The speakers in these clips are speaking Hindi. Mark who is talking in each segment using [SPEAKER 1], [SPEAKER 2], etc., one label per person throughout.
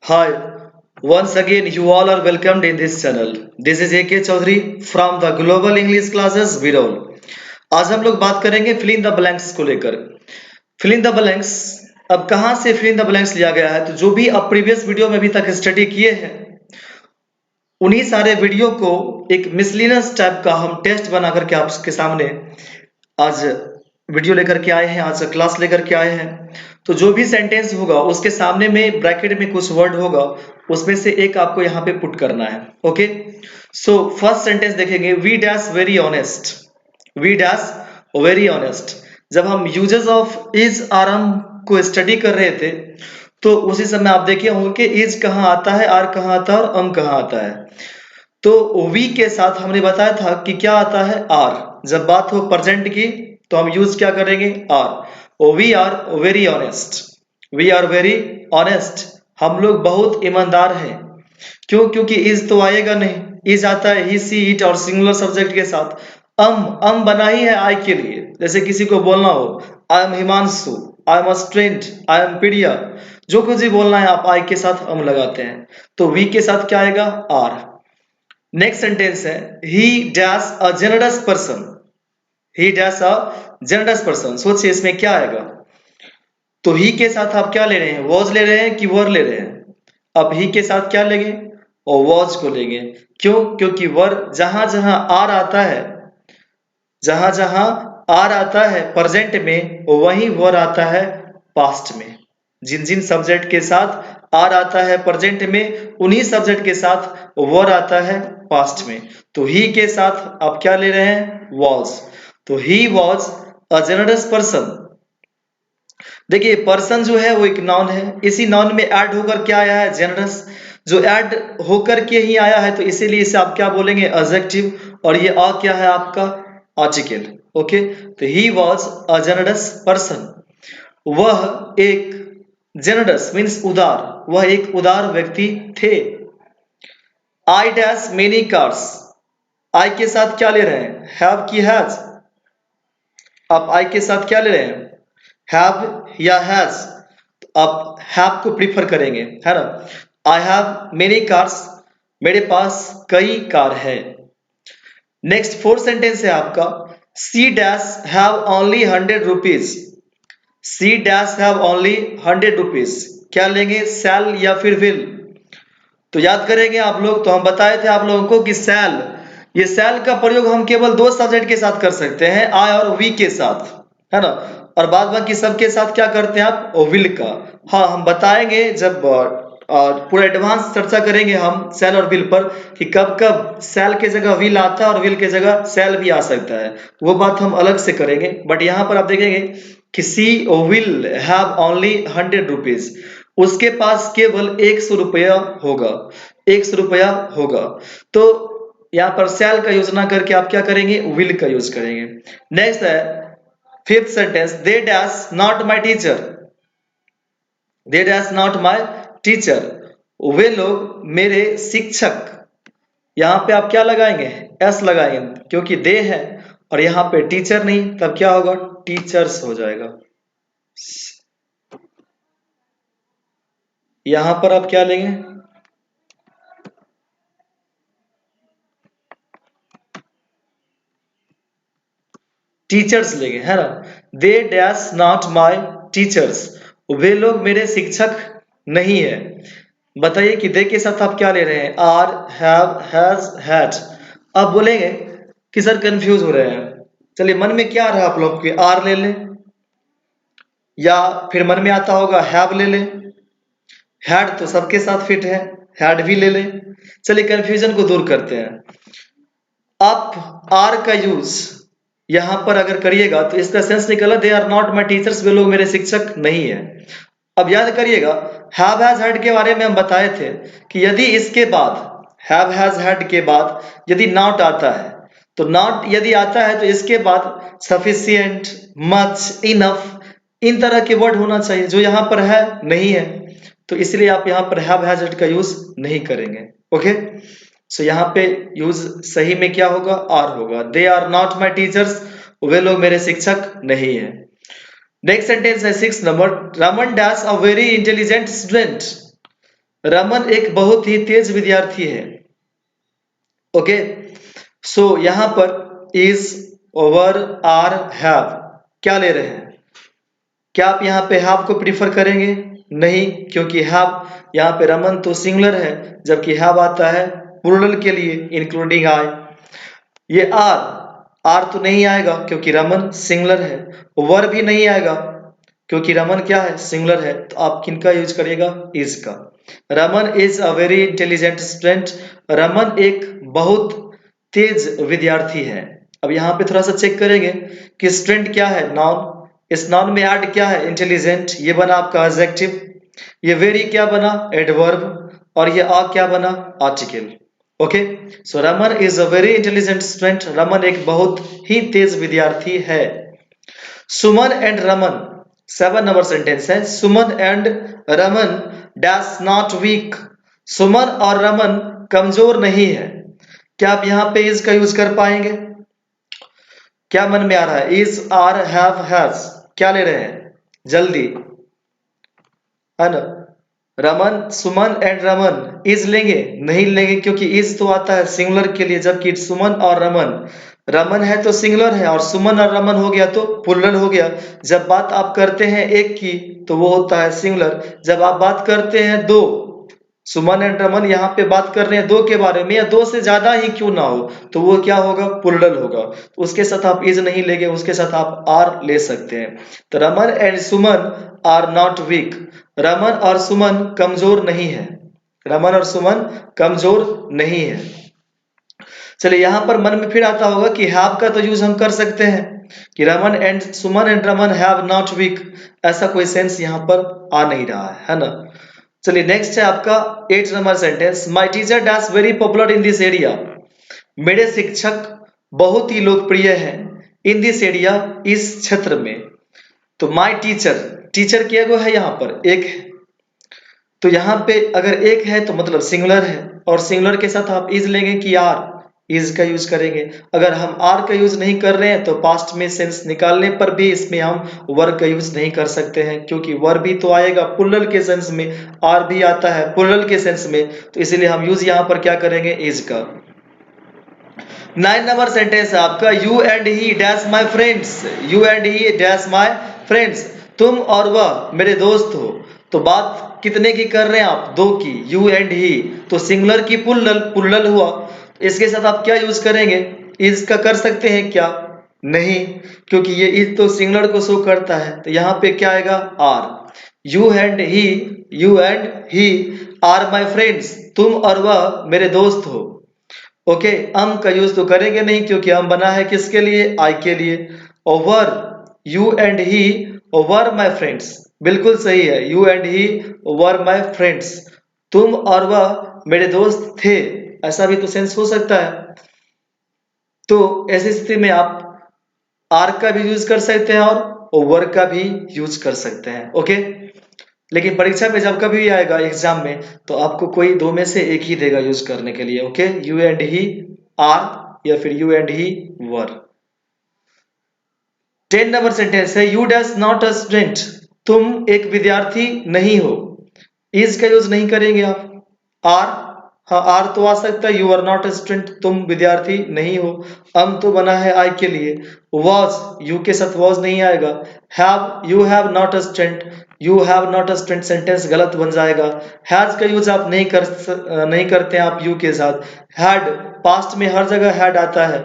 [SPEAKER 1] Hi, once again you all are welcomed in this channel. This is AK Chaudhary from the Global English Classes Birol. आज हम लोग बात करेंगे fill in the blanks को लेकर. Fill in the blanks, अब कहाँ से fill in the blanks लिया गया है? तो जो भी आप प्रीवियस वीडियो में अभी तक स्टडी किए हैं उन्हीं सारे वीडियो को एक मिसलिनियस टाइप का हम टेस्ट बना करके आपके सामने आज वीडियो लेकर के आए हैं, आज क्लास लेकर के आए हैं। तो जो भी सेंटेंस होगा उसके सामने में ब्रैकेट में कुछ वर्ड होगा, उसमें से एक आपको यहाँ पे पुट करना है। ओके, सो फर्स्ट सेंटेंस देखेंगे, we dash very honest. We dash very honest. जब हम uses of is are am को स्टडी कर रहे थे तो उसी समय आप देखे होंगे कि इज कहाँ आता है, आर कहाँ आता है और अम कहाँ आता है। तो वी के साथ हमने बताया था कि क्या आता है, आर। जब बात हो प्रेजेंट की तो हम यूज क्या करेंगे, are. We are very honest. We are very honest. हम लोग बहुत ईमानदार हैं। क्यों? क्योंकि इज तो आएगा नहीं। इज आता है ही, सी, इट और सिंगुलर सब्जेक्ट के साथ। अम बना ही है आई के लिए। जैसे किसी को बोलना हो, I am Himanshu, I am a student, I am पीडिया, जो कुछ भी बोलना है आप आई के साथ अम लगाते हैं। तो वी के साथ क्या आएगा, आर। नेक्स्ट सेंटेंस है, ही dash a generous person. He dash a generous person. सोचिए इसमें क्या आएगा। तो ही के साथ आप क्या ले रहे हैं, वॉज ले रहे हैं कि वर ले रहे हैं। अब ही के साथ क्या लेंगे, और वॉज को लेंगे। क्यों? क्योंकि वर जहां जहां आर आता है, जहां जहां आर आता है प्रेजेंट में, वहीं वर आता है पास्ट में। जिन जिन सब्जेक्ट के साथ आर आता है प्रेजेंट में, उन्हीं सब्जेक्ट के साथ वर आता है पास्ट में। तो ही के साथ आप क्या ले रहे हैं, वॉज। तो he was a generous person. देखिए पर्सन जो है वो एक नाउन है, इसी नाउन में ऐड होकर क्या आया है, जेनरस। जो ऐड होकर के ही आया है तो इसीलिए इसे आप क्या बोलेंगे, एडजेक्टिव। और ये आ क्या है आपका, आर्टिकल। ओके, तो he was a generous person. वह एक जेनरस मीन्स उदार, वह एक उदार व्यक्ति थे। I dash many cars. I के साथ क्या ले रहे हैं, हैव की हैज। आप आई के साथ क्या ले रहे हैं, हैव या हैज। आप हैव को प्रीफर करेंगे, है ना। आई हैव मेनी कार्स, मेरे पास कई कार है। नेक्स्ट फोर्थ सेंटेंस है आपका, she dash have only 100 rupees. She dash have only 100 rupees. क्या लेंगे, सेल या फिर विल। तो याद करेंगे आप लोग, तो हम बताए थे आप लोगों को कि सेल, ये सेल का प्रयोग हम केवल दो सब्जेक्ट के साथ कर सकते हैं, आई और वी के साथ, है ना। और बाद बाकी सबके साथ क्या करते हैं आप, विल का। हाँ, हम बताएंगे जब पूरा एडवांस चर्चा करेंगे हम सेल और विल पर, कि कब कब सेल के जगह विल आता है और विल के जगह सेल भी आ सकता है। वो बात हम अलग से करेंगे। बट यहाँ पर आप देखेंगे कि सी विल हैव ओनली 100 रुपीज। उसके पास केवल 100 रुपया होगा, 100 रुपया होगा। तो यहाँ पर सेल का यूज ना करके आप क्या करेंगे, विल का यूज करेंगे। नेक्स्ट है fifth sentence, they dash not my teacher. They dash not my teacher. वे लोग मेरे शिक्षक। यहाँ पे आप क्या लगाएंगे, एस लगाएंगे, क्योंकि दे है और यहाँ पे टीचर नहीं, तब क्या होगा, टीचर्स हो जाएगा। यहां पर आप क्या लेंगे, टीचर्स लेंगे, है ना। They dash not my teachers. वे लोग मेरे शिक्षक नहीं है। बताइए कि दे के साथ आप क्या ले रहे हैं, आर, हैव, हैज, हैड। आप बोलेंगे कि सर कंफ्यूज हो रहे हैं। चलिए मन में क्या रहा आप लोग के, आर ले लें या फिर मन में आता होगा हैव ले लें। हैड तो सबके साथ फिट है, हैड भी ले लें। चलिए कंफ्यूजन को दूर करते हैं। आप आर का यूज यहां पर अगर करिएगा तो इसका सेंस निकला, they are not my teachers, वे लोग मेरे शिक्षक नहीं है। अब याद करिएगा, हैव हैज हैड के बारे में हम बताए थे कि यदि इसके बाद, हैव हैज हैड के बाद यदि नॉट आता है, तो नॉट यदि आता है तो इसके बाद सफिशिएंट, मच, इनफ, इन तरह के वर्ड होना चाहिए, जो यहाँ पर है नहीं है। तो इसलिए आप यहाँ पर हैव हैज हैड का यूज नहीं करेंगे। ओके, सो यहाँ पे यूज सही में क्या होगा, आर होगा। They are not my teachers, वे लोग मेरे शिक्षक नहीं है। नेक्स्ट सेंटेंस है six number, Raman dash a very intelligent student. Raman एक बहुत ही तेज विद्यार्थी है। ओके, सो यहां पर इज, ओवर, आर, हैव क्या ले रहे हैं? क्या आप यहाँ पे हैव को प्रीफर करेंगे? नहीं, क्योंकि हैव यहाँ पे रमन तो सिंगुलर है, जबकि हैव आता है प्लूरल के लिए, इंक्लूडिंग आई। ये आर तो नहीं आएगा क्योंकि रमन सिंगुलर है। वर भी नहीं आएगा क्योंकि रमन क्या है? सिंगुलर है। तो आप किनका यूज करिएगा? इज का। Raman is a very intelligent student. Raman एक बहुत तेज विद्यार्थी है। अब यहाँ पे थोड़ा सा चेक करेंगे कि स्टूडेंट क्या है? नाउन। इस नाउन में ऐड क्या है? इंटेलिजेंट। ये बना आपका एडजेक्टिव। ये वेरी क्या बना? एडवर्ब। और ये आ क्या बना? Article. Okay, so Raman is a very intelligent student. Raman एक बहुत ही तेज विद्यार्थी है। Suman and Raman, 7 number sentence है। Suman and Raman dash not weak. Suman और रमन कमजोर नहीं है। क्या आप यहाँ पे इज का यूज कर पाएंगे? क्या मन में आ रहा है? इज, आर, हैव, हैज क्या ले रहे हैं? जल्दी, है ना? रमन, सुमन एंड रमन इज लेंगे? नहीं लेंगे, क्योंकि इज तो आता है सिंगुलर के लिए, जबकि सुमन और रमन, रमन है तो सिंगुलर है और सुमन और रमन हो गया तो प्लूरल हो गया। जब बात आप करते हैं एक की तो वो होता है सिंगुलर। जब आप बात करते हैं दो, सुमन एंड रमन यहाँ पे बात कर रहे हैं दो के बारे में, या दो से ज्यादा ही क्यों ना हो, तो वो क्या होगा? प्लूरल होगा। तो उसके साथ आप इज नहीं लेंगे, उसके साथ आप आर ले सकते हैं। तो Raman and Suman are not weak. Raman और सुमन कमजोर नहीं है। रमन और सुमन कमजोर नहीं है। चलिए, यहां पर मन में फिर आता होगा कि हैव का तो यूज हम कर सकते हैं कि Raman and Suman and Raman have not weak. ऐसा कोई सेंस यहां पर आ नहीं रहा है ना? चलिए, नेक्स्ट है आपका 8 number sentence. My teacher dash very popular in this area. मेरे शिक्षक बहुत ही लोकप्रिय हैं इन दिस एरिया, इस क्षेत्र में। तो माई टीचर, टीचर क्या है यहाँ पर? एक है। तो यहाँ पे अगर एक है तो मतलब सिंगुलर है, और सिंगुलर के साथ आप इज लेंगे कि आर? इज का यूज करेंगे। अगर हम आर का यूज नहीं कर रहे हैं तो पास्ट में सेंस निकालने पर भी इसमें हम वर का यूज नहीं कर सकते हैं, क्योंकि वर भी तो आएगा प्लूरल के सेंस में, आर भी आता है प्लूरल के सेंस में। तो इसीलिए हम यूज यहाँ पर क्या करेंगे? इज का। 9 नंबर सेंटेंस है आपका। You and he dash my friends. You and he dash my friends. तुम और वह मेरे दोस्त हो। तो बात कितने की कर रहे हैं आप? दो की। यू एंड ही तो सिंगुलर की प्लूरल, प्लूरल हुआ। इसके साथ आप क्या यूज करेंगे? इज का कर सकते हैं क्या? नहीं, क्योंकि ये इज तो सिंगुलर को शो करता है। तो यहाँ पे क्या आएगा? Are. You and he are my friends. तुम और वह मेरे दोस्त हो। ओके, अम का यूज तो करेंगे नहीं, क्योंकि अम बना है किसके लिए? आई के लिए। Over, you and he over my friends, बिल्कुल सही है। You and he over my friends. तुम और वह मेरे दोस्त थे, ऐसा भी तो सेंस हो सकता है। तो ऐसी स्थिति में आप आर का भी यूज कर सकते हैं और ओवर का भी यूज कर सकते हैं। ओके, लेकिन परीक्षा में जब कभी भी आएगा एग्जाम में, तो आपको कोई दो में से एक ही देगा यूज करने के लिए। Okay, you and he are या फिर you and he were. 10 number sentence है। You dash not a student. तुम एक विद्यार्थी नहीं हो। इज का यूज नहीं करेंगे आप। आर, हाँ आर तो आ सकता है। You are not a student, तुम विद्यार्थी नहीं हो। अम तो बना है आई के लिए। वॉज, यू के साथ वॉज नहीं आएगा। Have, you have not a student, you have not a student sentence गलत बन जाएगा। हैज का यूज आप नहीं करते हैं आप यू के साथ। हैड, पास्ट में हर जगह हैड आता है,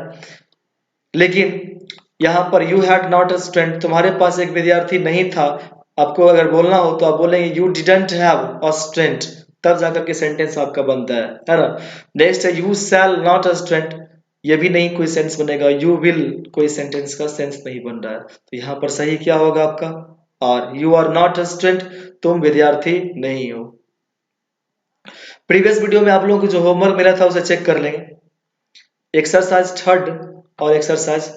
[SPEAKER 1] लेकिन यहाँ पर you had not a student, तुम्हारे पास एक विद्यार्थी नहीं था। आपको अगर बोलना हो तो आप बोलेंगे you didn't have a student, तब जाकर के सेंटेंस आपका बनता है ना? नेक्स्ट है you shall not a student. ये भी नहीं कोई सेंस बनेगा। यू विल, कोई सेंटेंस का सेंस नहीं बन रहा है। तो यहाँ पर सही क्या होगा आपका? Are. You are not a student, तुम विद्यार्थी नहीं हो। प्रीवियस वीडियो में आप लोगों को जो होमवर्क मिला था उसे चेक कर लेंगे। एक्सरसाइज 3 और exercise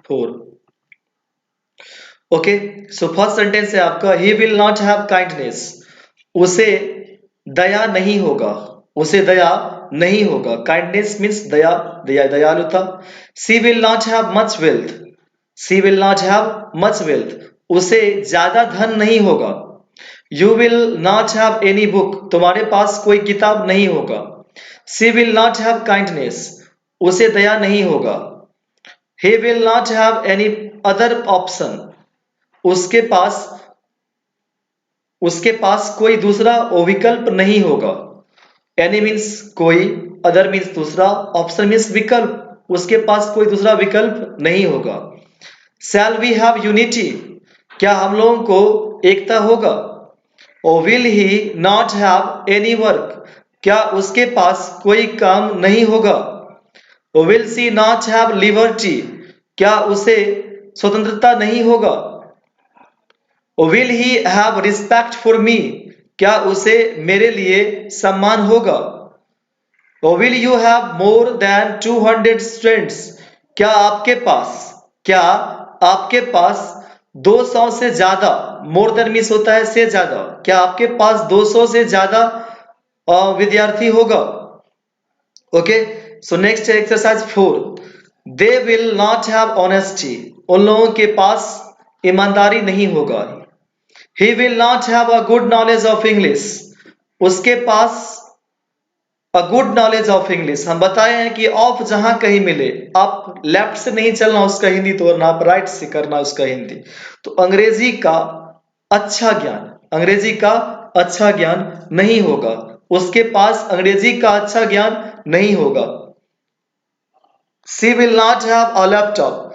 [SPEAKER 1] 4। Okay, so first sentence है आपका। ही विल नॉट हैव काइंडनेस। उसे दया नहीं होगा। उसे दया नहीं होगा। काइंडनेस मीन्स दया, दयालुता। She will not have much wealth. She will not have much wealth. उसे ज्यादा धन नहीं होगा। You will not have any book, तुम्हारे पास कोई किताब नहीं होगा। She will not have kindness, उसे दया नहीं होगा। He will not have any other option, उसके पास उसके पास कोई दूसरा विकल्प नहीं होगा। एनी मीन्स कोई, अदर मीन्स दूसरा, ऑप्शन मीन्स विकल्प, उसके पास कोई दूसरा विकल्प नहीं होगा। शैल वी हैव यूनिटी, क्या हम लोगों को एकता होगा। Oh will he not have any work, क्या उसके पास कोई काम नहीं होगा। Oh will she not have liberty, क्या उसे स्वतंत्रता नहीं होगा। Oh will he have respect for me, क्या उसे मेरे लिए सम्मान होगा। Oh will you have more than 200 students, क्या आपके पास 200 से ज्यादा, मोर देन मीन्स होता है से ज्यादा, क्या आपके पास 200 से ज्यादा विद्यार्थी होगा। Okay, so next exercise 4, they will not have honesty, उन लोगों के पास ईमानदारी नहीं होगा। He will not have a good knowledge of English, उसके पास a good knowledge of English, हम बताए हैं कि ऑफ जहां कहीं मिले, आप लेफ्ट से नहीं चलना उसका हिंदी तोड़ना, आप राइट से करना उसका हिंदी। तो अंग्रेजी का अच्छा ज्ञान, अंग्रेजी का अच्छा ज्ञान नहीं होगा, उसके पास अंग्रेजी का अच्छा ज्ञान नहीं होगा। She will not have a laptop,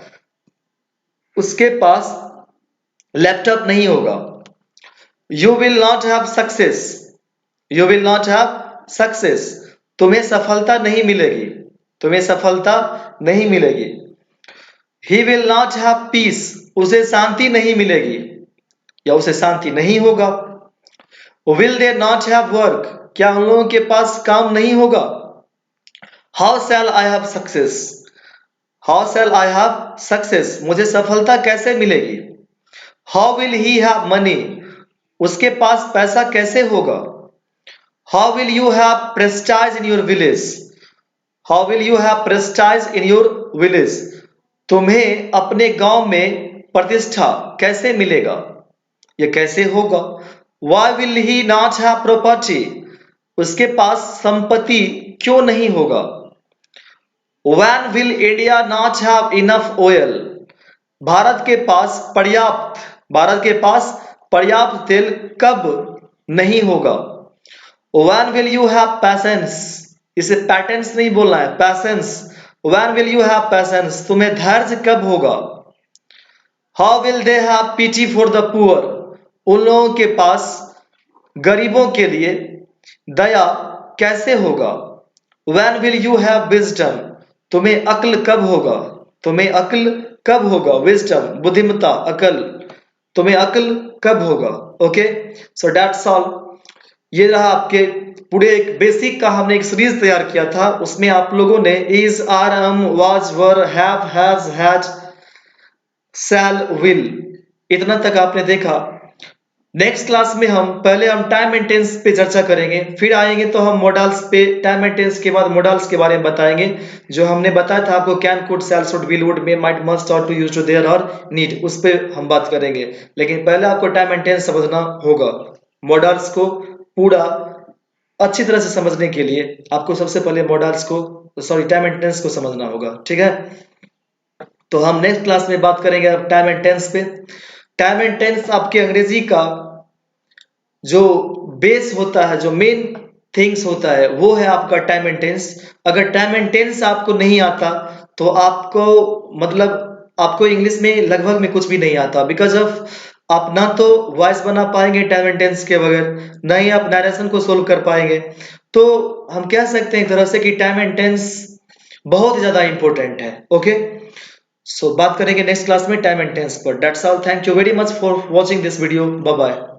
[SPEAKER 1] उसके पास लैपटॉप नहीं होगा। You will not have success, you will not have success, तुम्हें सफलता नहीं मिलेगी, तुम्हें सफलता नहीं मिलेगी। ही विल नॉट हैव पीस, उसे शांति नहीं मिलेगी या उसे शांति नहीं होगा। Will they not have work, क्या उन लोगों के पास काम नहीं होगा। How shell I have success, how shell I have success, मुझे सफलता कैसे मिलेगी। How will he have money, उसके पास पैसा कैसे होगा। How will you have prestige in your village, how will you have prestige in your village, तुम्हें अपने गांव में प्रतिष्ठा कैसे मिलेगा, यह कैसे होगा। Why will he not have property, उसके पास संपत्ति क्यों नहीं होगा। When will India not have enough oil, Bharat के पास पर्याप्त, भारत के पास पर्याप्त तेल कब नहीं होगा। When will you have patience, इसे पैटेंस नहीं बोलना है, patience. When will you have patience, तुम्हें धैर्य कब होगा। How will they have pity for the poor, उन लोगों के पास गरीबों के लिए दया कैसे होगा। When will you have wisdom, तुम्हें अक्ल कब होगा, तुम्हें अक्ल कब होगा। विजडम बुद्धिमत्ता, अकल, तुम्हें अक्ल कब होगा। Okay, so that's all. ये रहा आपके पूरे एक बेसिक का हमने एक सीरीज तैयार किया था, उसमें आप लोगों ने is, are, am, was, were, have, has, had, shall, will, इतना तक आपने देखा। नेक्स्ट क्लास में हम टाइम एंड टेंस पे चर्चा करेंगे, फिर आएंगे तो हम मॉडल्स पे, टाइम एंड टेंस के बाद मॉडल्स के बारे में बताएंगे। जो हमने बताया था आपको, can, could, shall, should, will, would, may, might, must, ought to, used to, dare और नीड, उस पर हम बात करेंगे। लेकिन पहले आपको टाइम एंड टेंस समझना होगा। मॉडल्स को पूरा अच्छी तरह से समझने के लिए आपको सबसे पहले मॉडल्स को, सॉरी, टाइम एंड टेंस को समझना होगा। ठीक है, तो हम नेक्स्ट क्लास में बात करेंगे टाइम एंड टेंस पे। टाइम एंड टेंस आपके अंग्रेजी का जो बेस होता है, जो मेन थिंग्स होता है, वो है आपका टाइम एंड टेंस। अगर टाइम एंड टेंस आपको नहीं आता तो आपको, मतलब आपको इंग्लिश में लगभग में कुछ भी नहीं आता, बिकॉज ऑफ आप ना तो वॉइस बना पाएंगे टाइम एंड टेंस के बगैर, ना ही आप नरेशन को सोल्व कर पाएंगे। तो हम कह सकते हैं एक तरह से कि टाइम एंड टेंस बहुत ज्यादा इंपॉर्टेंट है। ओके, सो बात करेंगे नेक्स्ट क्लास में टाइम एंड टेंस पर। That's all, thank you very much for watching this video, bye bye.